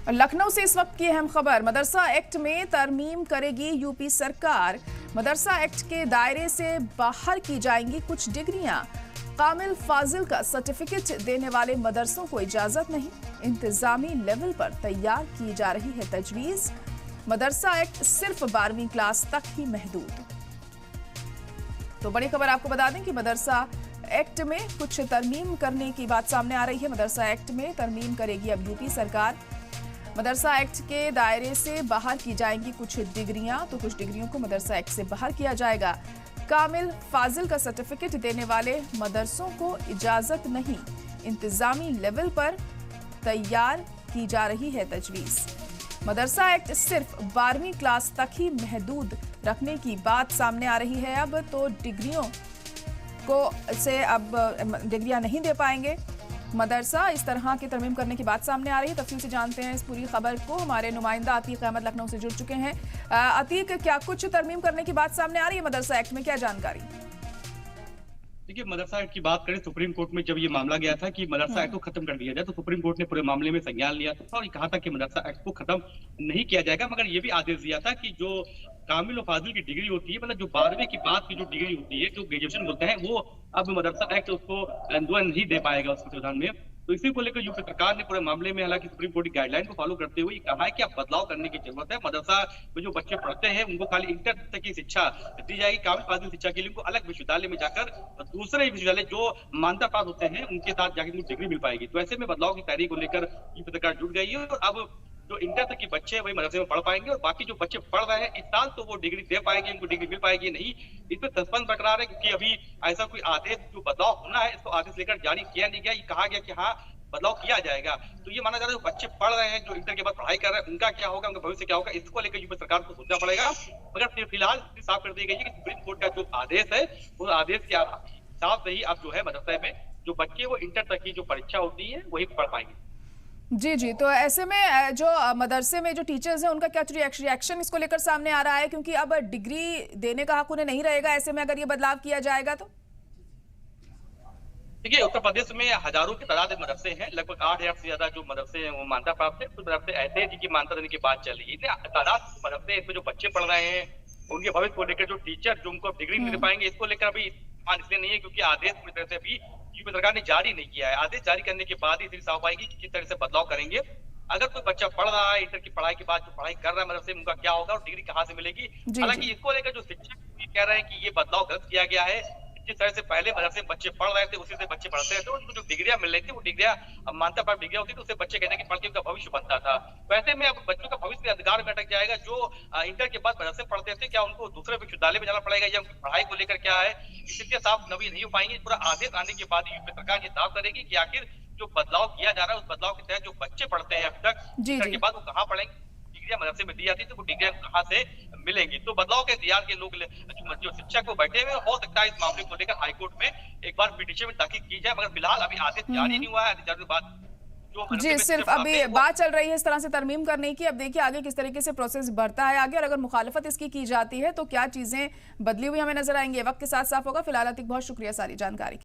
लखनऊ से इस वक्त की अहम खबर। मदरसा एक्ट में तरमीम करेगी यूपी सरकार। मदरसा एक्ट के दायरे से बाहर की जाएंगी कुछ डिग्रियां। कामिल फाजिल का सर्टिफिकेट देने वाले मदरसों को इजाजत नहीं। इंतजामी लेवल पर तैयार की जा रही है तजवीज। मदरसा एक्ट सिर्फ 12वीं क्लास तक ही महदूद। तो बड़ी खबर आपको बता दें कि मदरसा एक्ट में कुछ तरमीम करने की बात सामने आ रही है। मदरसा एक्ट में तरमीम करेगी अब यूपी सरकार। मदरसा एक्ट के दायरे से बाहर की जाएंगी कुछ डिग्रियां, तो कुछ डिग्रियों को मदरसा एक्ट से बाहर किया जाएगा। कामिल फाजिल का सर्टिफिकेट देने वाले मदरसों को इजाजत नहीं। इंतजामी लेवल पर तैयार की जा रही है तजवीज। मदरसा एक्ट सिर्फ 12वीं क्लास तक ही महदूद रखने की बात सामने आ रही है। अब तो डिग्रियों को से अब डिग्रियां नहीं दे पाएंगे मदरसा। इस तरह की तरमीम करने की बात सामने आ रही है। तफसील से जानते हैं इस पूरी खबर को। हमारे नुमाइंदा अतीक अहमद लखनऊ से जुड़ चुके हैं। अतीक, क्या कुछ तरमीम करने की बात सामने आ रही है मदरसा एक्ट में, क्या जानकारी? देखिए, मदरसा एक्ट की बात करें, सुप्रीम कोर्ट में जब ये मामला गया था कि मदरसा एक्ट को खत्म कर दिया जाए, तो सुप्रीम कोर्ट ने पूरे मामले में संज्ञान लिया था और कहा था कि मदरसा एक्ट को खत्म नहीं किया जाएगा, मगर ये भी आदेश दिया था कि जो कामिल और फाजिल की डिग्री होती है, मतलब जो 12वीं की बाद की जो डिग्री होती है, जो ग्रेजुएशन बोलते हैं, वो अब मदरसा एक्ट उसको नहीं दे पाएगा उसके संविधान में। तो इसी को लेकर यूपी सरकार ने पूरे मामले में हालांकि सुप्रीम कोर्ट की गाइडलाइन को फॉलो करते हुए कहा है कि अब बदलाव करने की जरूरत है। मदरसा में जो बच्चे पढ़ते हैं उनको खाली इंटर तक की शिक्षा दी जाएगी। कामिल फाजिल शिक्षा के लिए उनको अलग विश्वविद्यालय में जाकर दूसरे विश्वविद्यालय जो मान्यता प्राप्त होते हैं उनके साथ जाकर उनको डिग्री मिल पाएगी। तो ऐसे में बदलाव की तैयारी को लेकर यूपी सरकार जुट गई है और अब जो इंटर तक के बच्चे हैं वही मदरसे में पढ़ पाएंगे और बाकी जो बच्चे पढ़ रहे हैं इस साल तो वो डिग्री दे पाएंगे, उनको डिग्री मिल पाएगी नहीं। इस पर सस्पेंस बरकरार है क्योंकि अभी ऐसा कोई आदेश जो बदलाव होना है इसको आदेश लेकर जारी किया नहीं गया। ये कहा गया कि हाँ बदलाव किया जाएगा। तो ये माना जा रहा है जो बच्चे पढ़ रहे हैं, जो इंटर के बाद पढ़ाई कर रहे हैं, उनका क्या होगा, उनका भविष्य क्या होगा, इसको लेकर यूपी सरकार को सोचना पड़ेगा। मगर फिलहाल साफ कर दी गई है कि सुप्रीम कोर्ट का जो आदेश है उस आदेश के हिसाब से ही अब जो है मदरसे में जो बच्चे वो इंटर तक की जो परीक्षा होती है वही पढ़ पाएंगे। जी, तो ऐसे में जो मदरसे में जो टीचर्स हैं उनका क्या रिएक्शन इसको लेकर सामने आ रहा है, क्योंकि अब डिग्री देने का हक उन्हें नहीं रहेगा ऐसे में अगर ये बदलाव किया जाएगा तो? देखिए, उत्तर प्रदेश में हजारों की तादाद मदरसे हैं, लगभग 8,000 से ज्यादा जो मदरसे हैं वो मान्यता प्राप्त है। कुछ मदरसे ऐसे हैं जिनकी मान्यता देने की बात चल रही है। तादाद मदरसे इसमें जो बच्चे पढ़ रहे हैं उनके भविष्य को लेकर जो टीचर जो उनको डिग्री मिल पाएंगे इसको लेकर अभी इसलिए नहीं है क्योंकि आदेश पूरी तरह से अभी यूपी सरकार ने जारी नहीं किया है। आदेश जारी करने के बाद ही इतनी साफ आएगी कि किस तरह से बदलाव करेंगे। अगर कोई बच्चा पढ़ रहा है इंटर की पढ़ाई के बाद जो पढ़ाई कर रहा है मदरसे में उनका क्या होगा और डिग्री कहाँ से मिलेगी। हालांकि इसको लेकर जो शिक्षक कह रहे हैं कि ये बदलाव गलत किया गया है। जिस तरह से पहले मदरसे में बच्चे पढ़ रहे थे उसी से बच्चे पढ़ते थे, उनको जो डिग्रियां मिल रही थी वो डिग्रियां मान्यता प्राप्त डिग्रियां होती थी, उससे बच्चे कहते हैं कि पढ़ के उनका भविष्य बनता था। वैसे में अब बच्चों का भविष्य अंधकार में अटक जाएगा। जो इंटर के बाद मदरसे में पढ़ते थे क्या उनको दूसरे विश्वविद्यालय में जाना पड़ेगा या उनकी पढ़ाई को लेकर क्या है, स्थितियां साफ नवी नहीं हो पाएंगी। पूरा आदेश आने के बाद यूपी सरकार ये साफ करेगी कि आखिर जो बदलाव किया जा रहा है उस बदलाव के तहत जो बच्चे पढ़ते हैं अब तक इंटर के बाद वो कहाँ पढ़ेंगे, डिग्रियां मदरसे में दी जाती थी तो वो डिग्रियां कहाँ से मिलेंगी। तो बदलाव के इंतजार के लोग जो शिक्षक को बैठे हुए हो सकता है इस मामले को लेकर हाईकोर्ट में एक बार पिटीशन में दाखिल की जाए, मगर फिलहाल अभी आदेश जारी नहीं हुआ है। आदेश जारी के बाद जी, सिर्फ अभी बात चल रही है इस तरह से तरमीम करने की। अब देखिए आगे किस तरीके से प्रोसेस बढ़ता है आगे, और अगर मुखालफत इसकी की जाती है तो क्या चीजें बदली हुई हमें नजर आएंगी, वक्त के साथ साफ होगा। फिलहाल अतीक बहुत शुक्रिया सारी जानकारी।